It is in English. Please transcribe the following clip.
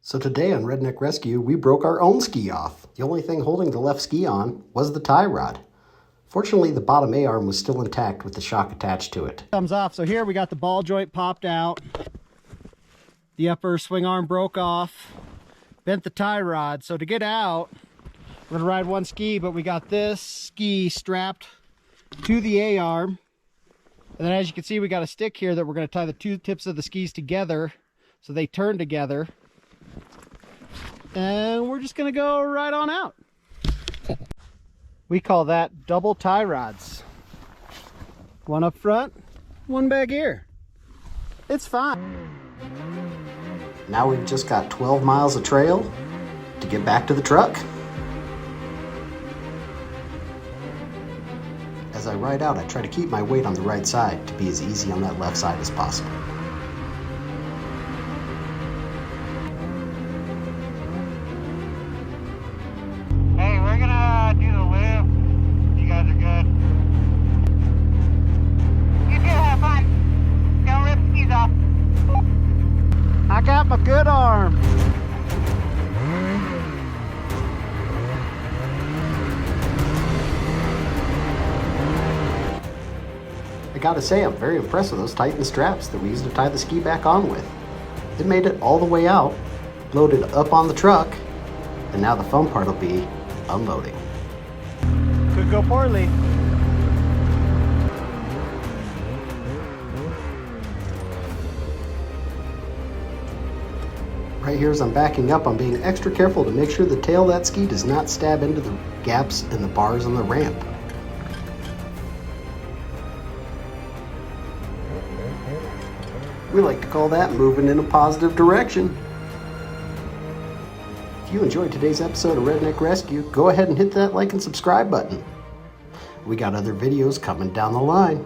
So today on Redneck Rescue, we broke our own ski off. The only thing holding the left ski on was the tie rod. Fortunately, the bottom A-arm was still intact with the shock attached to it. Comes off. So here we got the ball joint popped out. The upper swing arm broke off. Bent the tie rod. So to get out, we're gonna ride one ski, but we got this ski strapped to the A-arm. And then as you can see, we got a stick here that we're gonna tie the two tips of the skis together so they turn together. And we're just gonna go right on out. We call that double tie rods. One up front, one back here. It's fine. Now we've just got 12 miles of trail to get back to the truck. As I ride out, I try to keep my weight on the right side to be as easy on that left side as possible. Hey, we're gonna do the loop. You guys are good. You two have fun. Don't rip skis off. I got my good arm. I gotta say, I'm very impressed with those Titan straps that we used to tie the ski back on with. It made it all the way out, loaded up on the truck, and now the fun part will be unloading. Could go poorly. Right here as I'm backing up, I'm being extra careful to make sure the tail of that ski does not stab into the gaps in the bars on the ramp. We like to call that moving in a positive direction. If you enjoyed today's episode of Redneck Rescue, go ahead and hit that like and subscribe button. We got other videos coming down the line.